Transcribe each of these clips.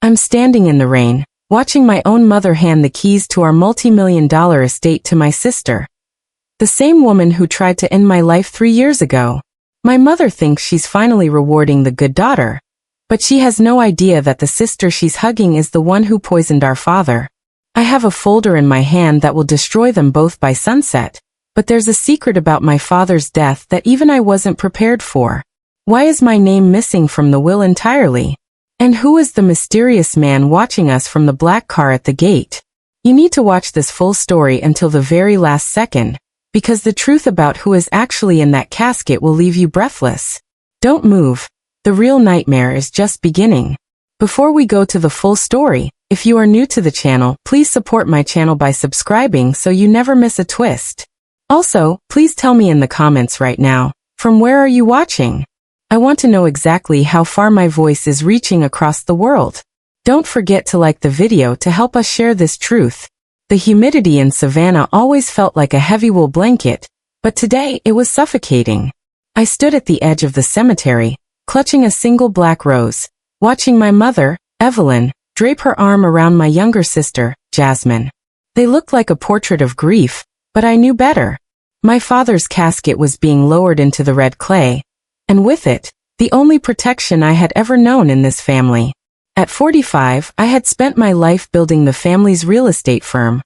I'm standing in the rain, watching my own mother hand the keys to our multi-million-dollar estate to my sister. The same woman who tried to end my life 3 years ago. My mother thinks she's finally rewarding the good daughter. But she has no idea that the sister she's hugging is the one who poisoned our father. I have a folder in my hand that will destroy them both by sunset. But there's a secret about my father's death that even I wasn't prepared for. Why is my name missing from the will entirely? And who is the mysterious man watching us from the black car at the gate? You need to watch this full story until the very last second, because the truth about who is actually in that casket will leave you breathless. Don't move. The real nightmare is just beginning. Before we go to the full story, if you are new to the channel, please support my channel by subscribing so you never miss a twist. Also, please tell me in the comments right now, from where are you watching? I want to know exactly how far my voice is reaching across the world. Don't forget to like the video to help us share this truth. The humidity in Savannah always felt like a heavy wool blanket, but today it was suffocating. I stood at the edge of the cemetery, clutching a single black rose, watching my mother, Evelyn, drape her arm around my younger sister, Jasmine. They looked like a portrait of grief, but I knew better. My father's casket was being lowered into the red clay, and with it, the only protection I had ever known in this family. At 45, I had spent my life building the family's real estate firm,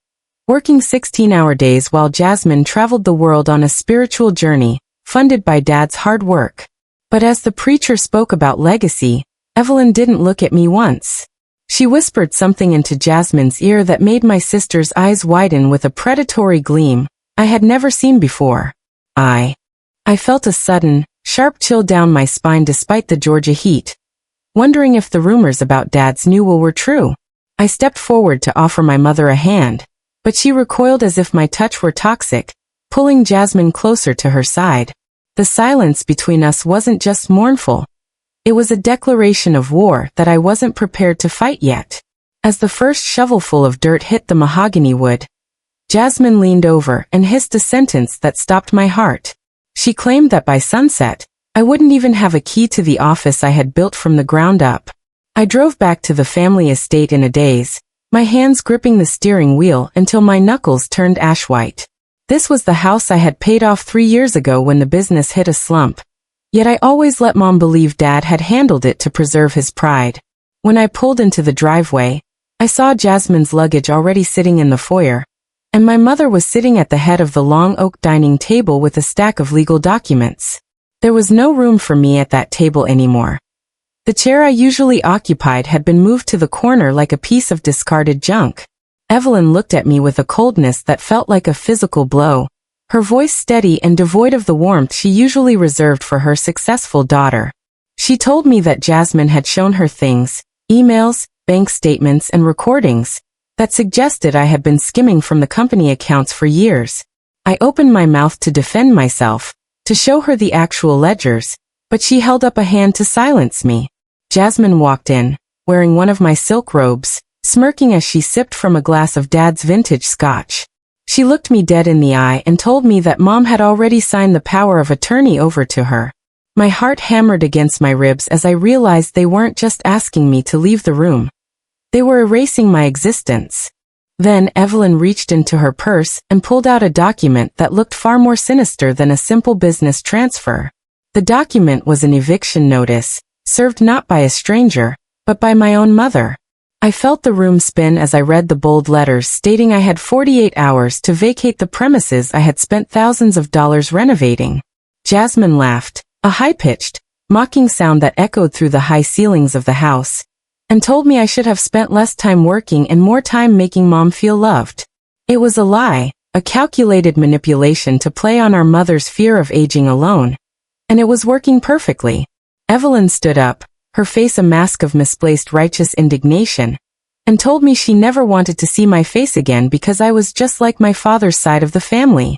working 16-hour days while Jasmine traveled the world on a spiritual journey, funded by Dad's hard work. But as the preacher spoke about legacy, Evelyn didn't look at me once. She whispered something into Jasmine's ear that made my sister's eyes widen with a predatory gleam I had never seen before. I felt a sudden, sharp chill down my spine despite the Georgia heat, wondering if the rumors about Dad's new will were true. I stepped forward to offer my mother a hand, but she recoiled as if my touch were toxic, pulling Jasmine closer to her side. The silence between us wasn't just mournful. It was a declaration of war that I wasn't prepared to fight yet. As the first shovelful of dirt hit the mahogany wood, Jasmine leaned over and hissed a sentence that stopped my heart. She claimed that by sunset, I wouldn't even have a key to the office I had built from the ground up. I drove back to the family estate in a daze, my hands gripping the steering wheel until my knuckles turned ash white. This was the house I had paid off 3 years ago when the business hit a slump. Yet I always let Mom believe Dad had handled it to preserve his pride. When I pulled into the driveway, I saw Jasmine's luggage already sitting in the foyer, and my mother was sitting at the head of the long oak dining table with a stack of legal documents. There was no room for me at that table anymore. The chair I usually occupied had been moved to the corner like a piece of discarded junk. Evelyn looked at me with a coldness that felt like a physical blow, her voice steady and devoid of the warmth she usually reserved for her successful daughter. She told me that Jasmine had shown her things, emails, bank statements, and recordings, that suggested I had been skimming from the company accounts for years. I opened my mouth to defend myself, to show her the actual ledgers, but she held up a hand to silence me. Jasmine walked in, wearing one of my silk robes, smirking as she sipped from a glass of Dad's vintage scotch. She looked me dead in the eye and told me that Mom had already signed the power of attorney over to her. My heart hammered against my ribs as I realized they weren't just asking me to leave the room. They were erasing my existence. Then Evelyn reached into her purse and pulled out a document that looked far more sinister than a simple business transfer. The document was an eviction notice, served not by a stranger, but by my own mother. I felt the room spin as I read the bold letters stating I had 48 hours to vacate the premises I had spent thousands of dollars renovating. Jasmine laughed, a high-pitched, mocking sound that echoed through the high ceilings of the house, and told me I should have spent less time working and more time making Mom feel loved. It was a lie, a calculated manipulation to play on our mother's fear of aging alone. And it was working perfectly. Evelyn stood up, her face a mask of misplaced righteous indignation, and told me she never wanted to see my face again because I was just like my father's side of the family.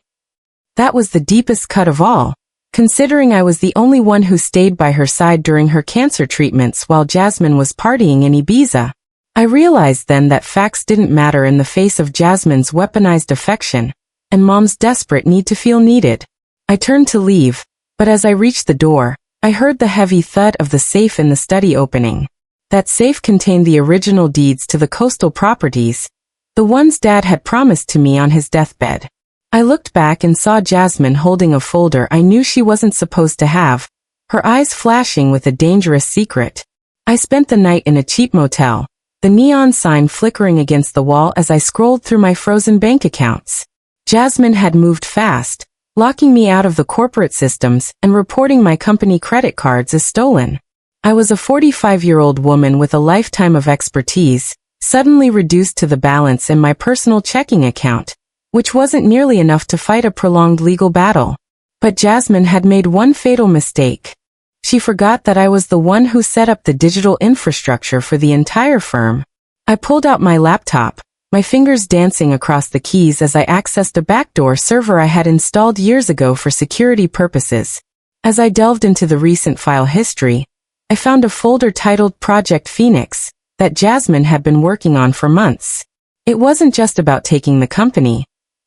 That was the deepest cut of all, considering I was the only one who stayed by her side during her cancer treatments while Jasmine was partying in Ibiza. I realized then that facts didn't matter in the face of Jasmine's weaponized affection, and Mom's desperate need to feel needed. I turned to leave, but as I reached the door, I heard the heavy thud of the safe in the study opening. That safe contained the original deeds to the coastal properties, the ones Dad had promised to me on his deathbed. I looked back and saw Jasmine holding a folder I knew she wasn't supposed to have, her eyes flashing with a dangerous secret. I spent the night in a cheap motel, the neon sign flickering against the wall as I scrolled through my frozen bank accounts. Jasmine had moved fast, locking me out of the corporate systems and reporting my company credit cards as stolen. I was a 45-year-old woman with a lifetime of expertise, suddenly reduced to the balance in my personal checking account, which wasn't nearly enough to fight a prolonged legal battle. But Jasmine had made one fatal mistake. She forgot that I was the one who set up the digital infrastructure for the entire firm. I pulled out my laptop, my fingers dancing across the keys as I accessed a backdoor server I had installed years ago for security purposes. As I delved into the recent file history, I found a folder titled Project Phoenix that Jasmine had been working on for months. It wasn't just about taking the company.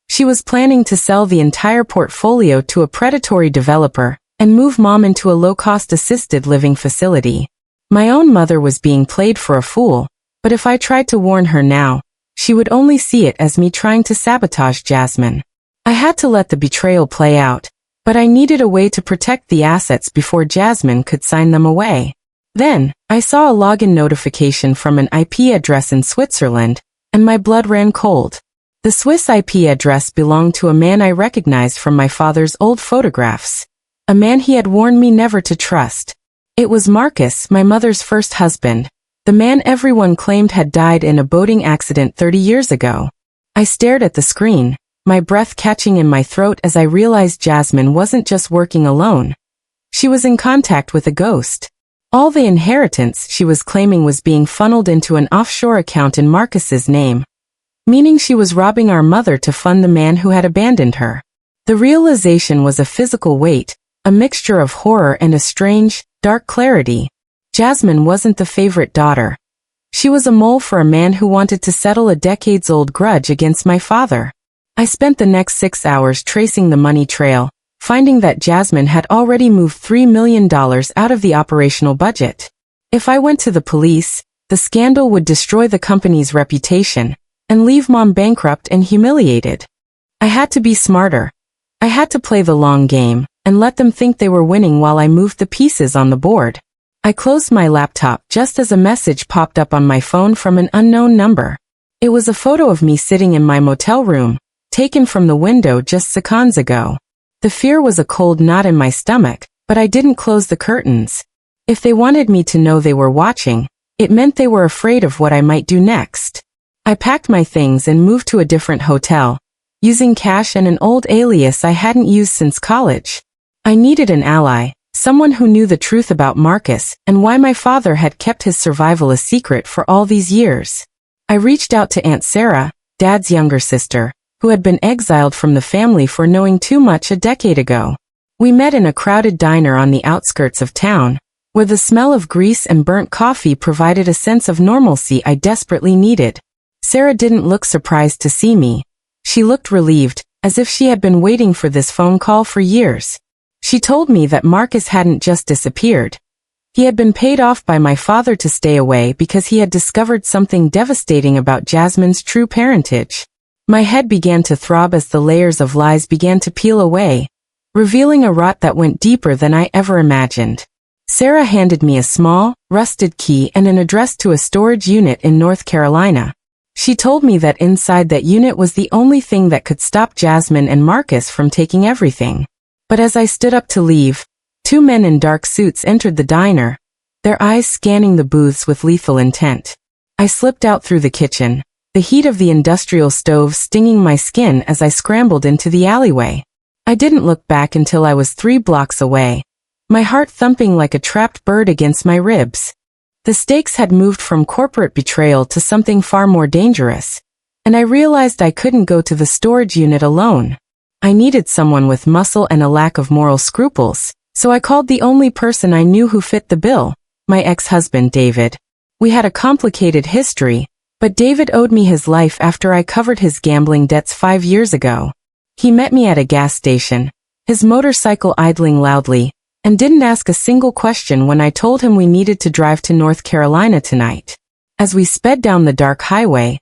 She was planning to sell the entire portfolio to a predatory developer and move Mom into a low-cost assisted living facility. My own mother was being played for a fool, but if I tried to warn her now, she would only see it as me trying to sabotage Jasmine. I had to let the betrayal play out, but I needed a way to protect the assets before Jasmine could sign them away. Then, I saw a login notification from an IP address in Switzerland, and my blood ran cold. The Swiss IP address belonged to a man I recognized from my father's old photographs. A man he had warned me never to trust. It was Marcus, my mother's first husband, the man everyone claimed had died in a boating accident 30 years ago. I stared at the screen, my breath catching in my throat as I realized Jasmine wasn't just working alone. She was in contact with a ghost. All the inheritance she was claiming was being funneled into an offshore account in Marcus's name, meaning she was robbing our mother to fund the man who had abandoned her. The realization was a physical weight, a mixture of horror and a strange, dark clarity. Jasmine wasn't the favorite daughter. She was a mole for a man who wanted to settle a decades-old grudge against my father. I spent the next 6 hours tracing the money trail, finding that Jasmine had already moved $3 million out of the operational budget. If I went to the police, the scandal would destroy the company's reputation and leave Mom bankrupt and humiliated. I had to be smarter. I had to play the long game and let them think they were winning while I moved the pieces on the board. I closed my laptop just as a message popped up on my phone from an unknown number. It was a photo of me sitting in my motel room, taken from the window just seconds ago. The fear was a cold knot in my stomach, but I didn't close the curtains. If they wanted me to know they were watching, it meant they were afraid of what I might do next. I packed my things and moved to a different hotel, using cash and an old alias I hadn't used since college. I needed an ally, someone who knew the truth about Marcus and why my father had kept his survival a secret for all these years. I reached out to Aunt Sarah, Dad's younger sister, who had been exiled from the family for knowing too much a decade ago. We met in a crowded diner on the outskirts of town, where the smell of grease and burnt coffee provided a sense of normalcy I desperately needed. Sarah didn't look surprised to see me. She looked relieved, as if she had been waiting for this phone call for years. She told me that Marcus hadn't just disappeared. He had been paid off by my father to stay away because he had discovered something devastating about Jasmine's true parentage. My head began to throb as the layers of lies began to peel away, revealing a rot that went deeper than I ever imagined. Sarah handed me a small, rusted key and an address to a storage unit in North Carolina. She told me that inside that unit was the only thing that could stop Jasmine and Marcus from taking everything. But as I stood up to leave, 2 men in dark suits entered the diner, their eyes scanning the booths with lethal intent. I slipped out through the kitchen, the heat of the industrial stove stinging my skin as I scrambled into the alleyway. I didn't look back until I was 3 blocks away, my heart thumping like a trapped bird against my ribs. The stakes had moved from corporate betrayal to something far more dangerous, and I realized I couldn't go to the storage unit alone. I needed someone with muscle and a lack of moral scruples, so I called the only person I knew who fit the bill, my ex-husband David. We had a complicated history, but David owed me his life after I covered his gambling debts 5 years ago. He met me at a gas station, his motorcycle idling loudly, and didn't ask a single question when I told him we needed to drive to North Carolina tonight. As we sped down the dark highway,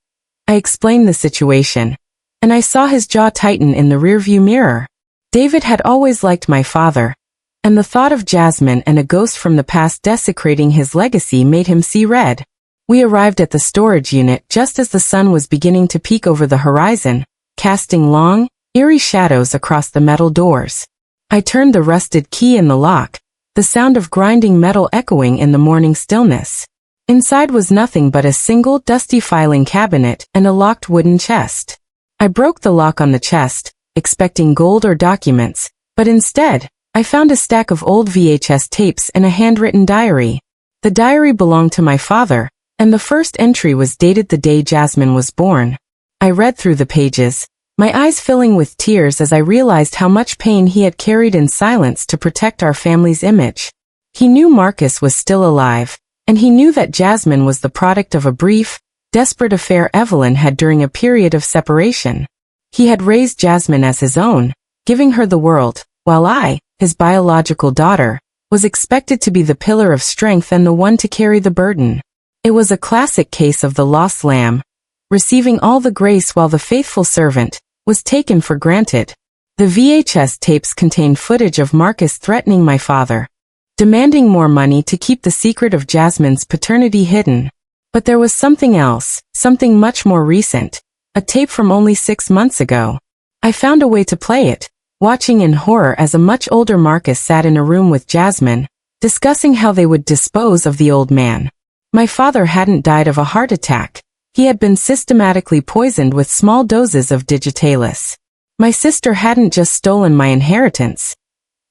I explained the situation, and I saw his jaw tighten in the rearview mirror. David had always liked my father, and the thought of Jasmine and a ghost from the past desecrating his legacy made him see red. We arrived at the storage unit just as the sun was beginning to peek over the horizon, casting long, eerie shadows across the metal doors. I turned the rusted key in the lock, the sound of grinding metal echoing in the morning stillness. Inside was nothing but a single dusty filing cabinet and a locked wooden chest. I broke the lock on the chest, expecting gold or documents, but instead, I found a stack of old VHS tapes and a handwritten diary. The diary belonged to my father, and the first entry was dated the day Jasmine was born. I read through the pages, my eyes filling with tears as I realized how much pain he had carried in silence to protect our family's image. He knew Marcus was still alive, and he knew that Jasmine was the product of a brief, desperate affair Evelyn had during a period of separation. He had raised Jasmine as his own, giving her the world, while I, his biological daughter, was expected to be the pillar of strength and the one to carry the burden. It was a classic case of the lost lamb, receiving all the grace while the faithful servant was taken for granted. The VHS tapes contained footage of Marcus threatening my father, demanding more money to keep the secret of Jasmine's paternity hidden. But there was something else, something much more recent, a tape from only 6 months ago. I found a way to play it, watching in horror as a much older Marcus sat in a room with Jasmine, discussing how they would dispose of the old man. My father hadn't died of a heart attack. He had been systematically poisoned with small doses of digitalis. My sister hadn't just stolen my inheritance.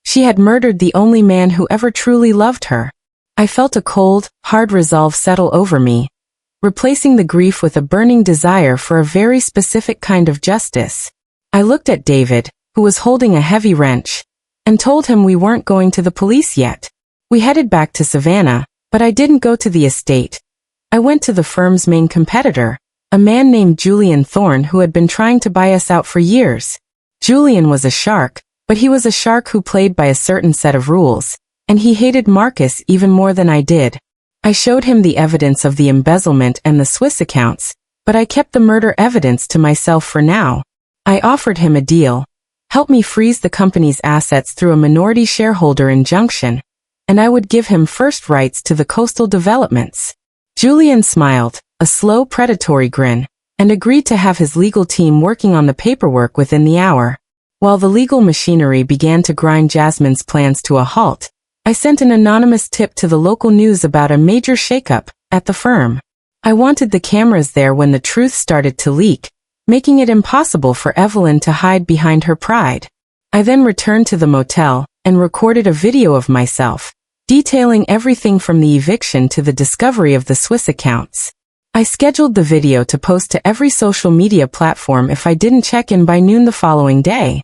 She had murdered the only man who ever truly loved her. I felt a cold, hard resolve settle over me, replacing the grief with a burning desire for a very specific kind of justice. I looked at David, who was holding a heavy wrench, and told him we weren't going to the police yet. We headed back to Savannah, but I didn't go to the estate. I went to the firm's main competitor, a man named Julian Thorne who had been trying to buy us out for years. Julian was a shark, but he was a shark who played by a certain set of rules, and he hated Marcus even more than I did. I showed him the evidence of the embezzlement and the Swiss accounts, but I kept the murder evidence to myself for now. I offered him a deal. Help me freeze the company's assets through a minority shareholder injunction, and I would give him first rights to the coastal developments. Julian smiled, a slow predatory grin, and agreed to have his legal team working on the paperwork within the hour. While the legal machinery began to grind Jasmine's plans to a halt, I sent an anonymous tip to the local news about a major shakeup at the firm. I wanted the cameras there when the truth started to leak, making it impossible for Evelyn to hide behind her pride. I then returned to the motel and recorded a video of myself, detailing everything from the eviction to the discovery of the Swiss accounts. I scheduled the video to post to every social media platform if I didn't check in by noon the following day.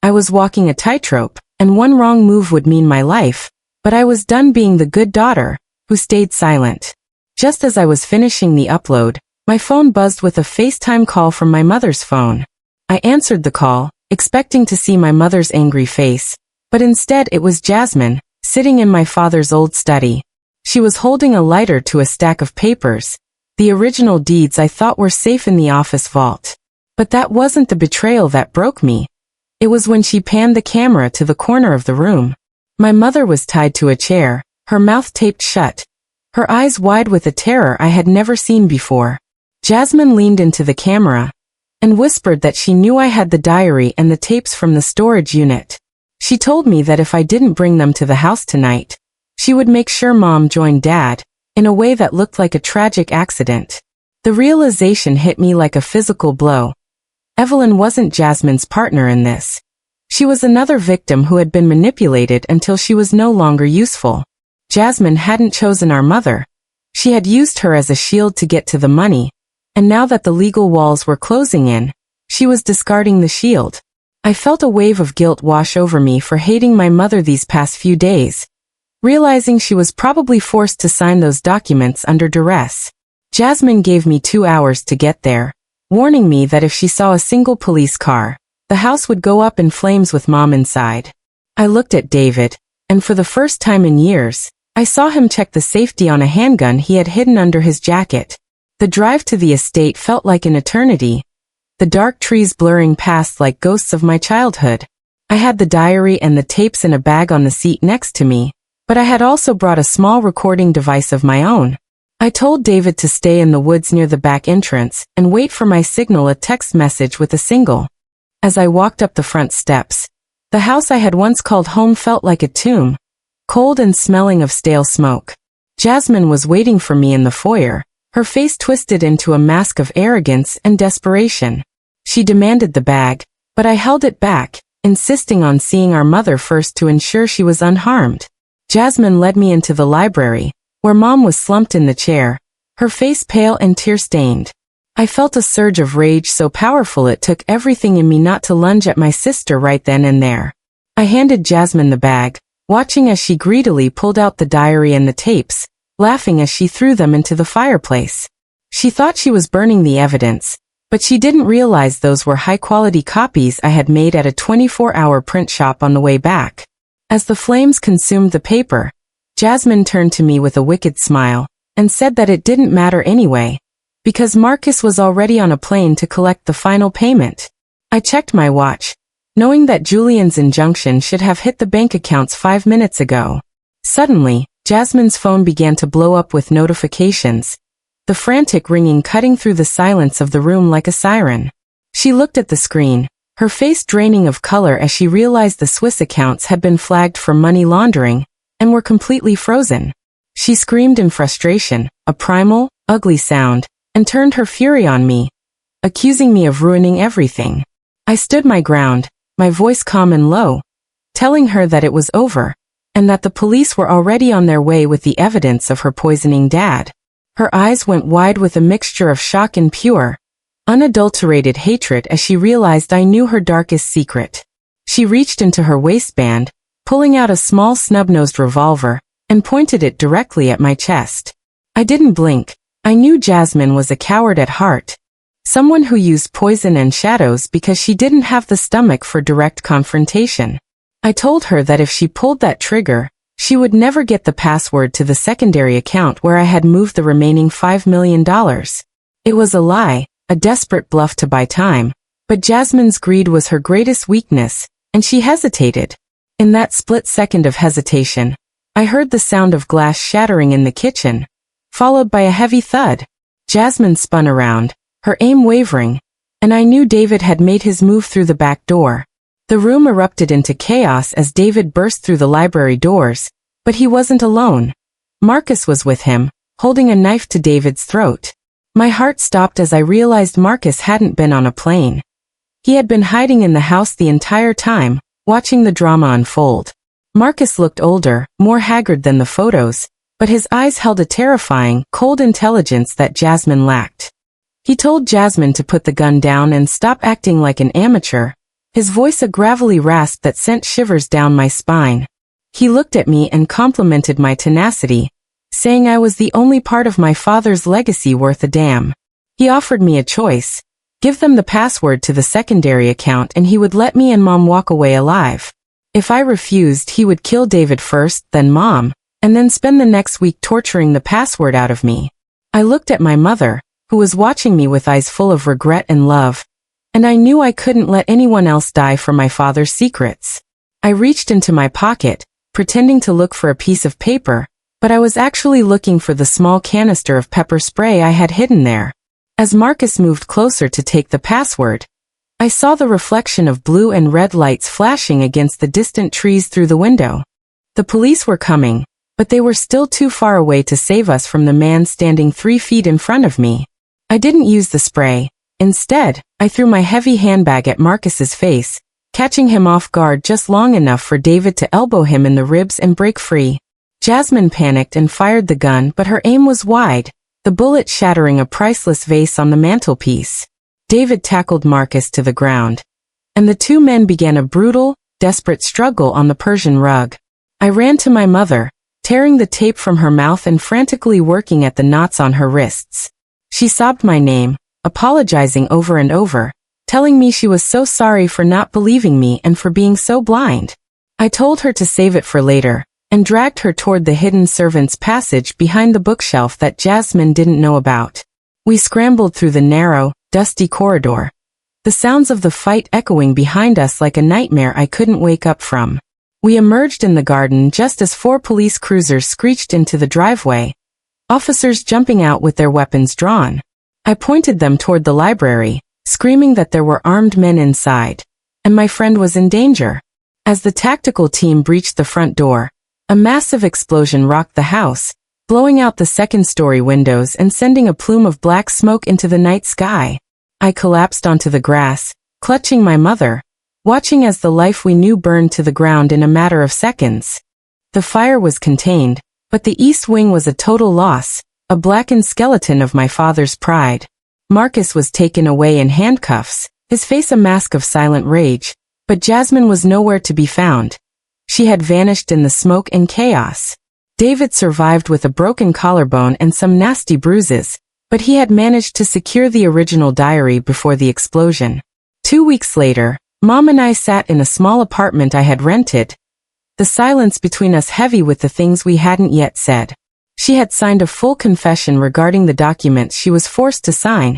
I was walking a tightrope, and one wrong move would mean my life, but I was done being the good daughter, who stayed silent. Just as I was finishing the upload, my phone buzzed with a FaceTime call from my mother's phone. I answered the call, expecting to see my mother's angry face, but instead it was Jasmine, sitting in my father's old study. She was holding a lighter to a stack of papers, the original deeds I thought were safe in the office vault. But that wasn't the betrayal that broke me. It was when she panned the camera to the corner of the room. My mother was tied to a chair, her mouth taped shut, her eyes wide with a terror I had never seen before. Jasmine leaned into the camera and whispered that she knew I had the diary and the tapes from the storage unit. She told me that if I didn't bring them to the house tonight, she would make sure Mom joined Dad, in a way that looked like a tragic accident. The realization hit me like a physical blow. Evelyn wasn't Jasmine's partner in this. She was another victim who had been manipulated until she was no longer useful. Jasmine hadn't chosen our mother. She had used her as a shield to get to the money, and now that the legal walls were closing in, she was discarding the shield. I felt a wave of guilt wash over me for hating my mother these past few days, realizing she was probably forced to sign those documents under duress. Jasmine gave me 2 hours to get there, warning me that if she saw a single police car, the house would go up in flames with Mom inside. I looked at David, and for the first time in years, I saw him check the safety on a handgun he had hidden under his jacket. The drive to the estate felt like an eternity, the dark trees blurring past like ghosts of my childhood. I had the diary and the tapes in a bag on the seat next to me, but I had also brought a small recording device of my own. I told David to stay in the woods near the back entrance and wait for my signal, a text message with a single. As I walked up the front steps, the house I had once called home felt like a tomb, cold and smelling of stale smoke. Jasmine was waiting for me in the foyer, her face twisted into a mask of arrogance and desperation. She demanded the bag, but I held it back, insisting on seeing our mother first to ensure she was unharmed. Jasmine led me into the library, where Mom was slumped in the chair, her face pale and tear-stained. I felt a surge of rage so powerful it took everything in me not to lunge at my sister right then and there. I handed Jasmine the bag, watching as she greedily pulled out the diary and the tapes, laughing as she threw them into the fireplace. She thought she was burning the evidence, but she didn't realize those were high-quality copies I had made at a 24-hour print shop on the way back. As the flames consumed the paper, Jasmine turned to me with a wicked smile and said that it didn't matter anyway, because Marcus was already on a plane to collect the final payment. I checked my watch, knowing that Julian's injunction should have hit the bank accounts 5 minutes ago. Suddenly, Jasmine's phone began to blow up with notifications, the frantic ringing cutting through the silence of the room like a siren. She looked at the screen, her face draining of color as she realized the Swiss accounts had been flagged for money laundering and were completely frozen. She screamed in frustration, a primal, ugly sound, and turned her fury on me, accusing me of ruining everything. I stood my ground, my voice calm and low, telling her that it was over, and that the police were already on their way with the evidence of her poisoning Dad. Her eyes went wide with a mixture of shock and pure, unadulterated hatred as she realized I knew her darkest secret. She reached into her waistband, pulling out a small snub-nosed revolver, and pointed it directly at my chest. I didn't blink. I knew Jasmine was a coward at heart, someone who used poison and shadows because she didn't have the stomach for direct confrontation. I told her that if she pulled that trigger, she would never get the password to the secondary account where I had moved the remaining $5 million. It was a lie, a desperate bluff to buy time, but Jasmine's greed was her greatest weakness, and she hesitated. In that split second of hesitation, I heard the sound of glass shattering in the kitchen, followed by a heavy thud. Jasmine spun around, her aim wavering, and I knew David had made his move through the back door. The room erupted into chaos as David burst through the library doors, but he wasn't alone. Marcus was with him, holding a knife to David's throat. My heart stopped as I realized Marcus hadn't been on a plane. He had been hiding in the house the entire time, watching the drama unfold. Marcus looked older, more haggard than the photos, but his eyes held a terrifying, cold intelligence that Jasmine lacked. He told Jasmine to put the gun down and stop acting like an amateur, his voice a gravelly rasp that sent shivers down my spine. He looked at me and complimented my tenacity, saying I was the only part of my father's legacy worth a damn. He offered me a choice: give them the password to the secondary account and he would let me and Mom walk away alive. If I refused, he would kill David first, then Mom, and then spend the next week torturing the password out of me. I looked at my mother, who was watching me with eyes full of regret and love, and I knew I couldn't let anyone else die for my father's secrets. I reached into my pocket, pretending to look for a piece of paper, but I was actually looking for the small canister of pepper spray I had hidden there. As Marcus moved closer to take the password, I saw the reflection of blue and red lights flashing against the distant trees through the window. The police were coming, but they were still too far away to save us from the man standing 3 feet in front of me. I didn't use the spray. Instead, I threw my heavy handbag at Marcus's face, catching him off guard just long enough for David to elbow him in the ribs and break free. Jasmine panicked and fired the gun, but her aim was wide, the bullet shattering a priceless vase on the mantelpiece. David tackled Marcus to the ground, and the two men began a brutal, desperate struggle on the Persian rug. I ran to my mother, tearing the tape from her mouth and frantically working at the knots on her wrists. She sobbed my name, apologizing over and over, telling me she was so sorry for not believing me and for being so blind. I told her to save it for later, and dragged her toward the hidden servants' passage behind the bookshelf that Jasmine didn't know about. We scrambled through the narrow, dusty corridor, the sounds of the fight echoing behind us like a nightmare I couldn't wake up from. We emerged in the garden just as 4 police cruisers screeched into the driveway, officers jumping out with their weapons drawn. I pointed them toward the library, screaming that there were armed men inside, and my friend was in danger. As the tactical team breached the front door, a massive explosion rocked the house, blowing out the second-story windows and sending a plume of black smoke into the night sky. I collapsed onto the grass, clutching my mother, watching as the life we knew burned to the ground in a matter of seconds. The fire was contained, but the east wing was a total loss, a blackened skeleton of my father's pride. Marcus was taken away in handcuffs, his face a mask of silent rage, but Jasmine was nowhere to be found. She had vanished in the smoke and chaos. David survived with a broken collarbone and some nasty bruises, but he had managed to secure the original diary before the explosion. 2 weeks later, Mom and I sat in a small apartment I had rented, the silence between us heavy with the things we hadn't yet said. She had signed a full confession regarding the documents she was forced to sign,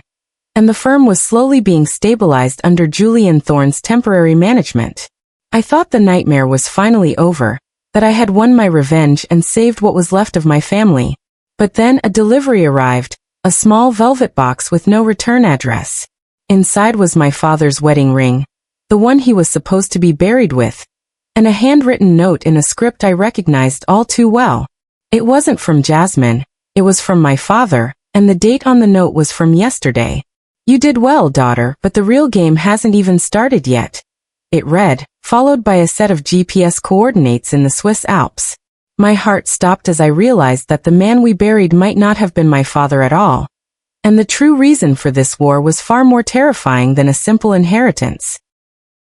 and the firm was slowly being stabilized under Julian Thorne's temporary management. I thought the nightmare was finally over, that I had won my revenge and saved what was left of my family. But then a delivery arrived, a small velvet box with no return address. Inside was my father's wedding ring, the one he was supposed to be buried with, and a handwritten note in a script I recognized all too well. It wasn't from Jasmine, it was from my father, and the date on the note was from yesterday. "You did well, daughter, but the real game hasn't even started yet," it read, followed by a set of GPS coordinates in the Swiss Alps. My heart stopped as I realized that the man we buried might not have been my father at all. And the true reason for this war was far more terrifying than a simple inheritance.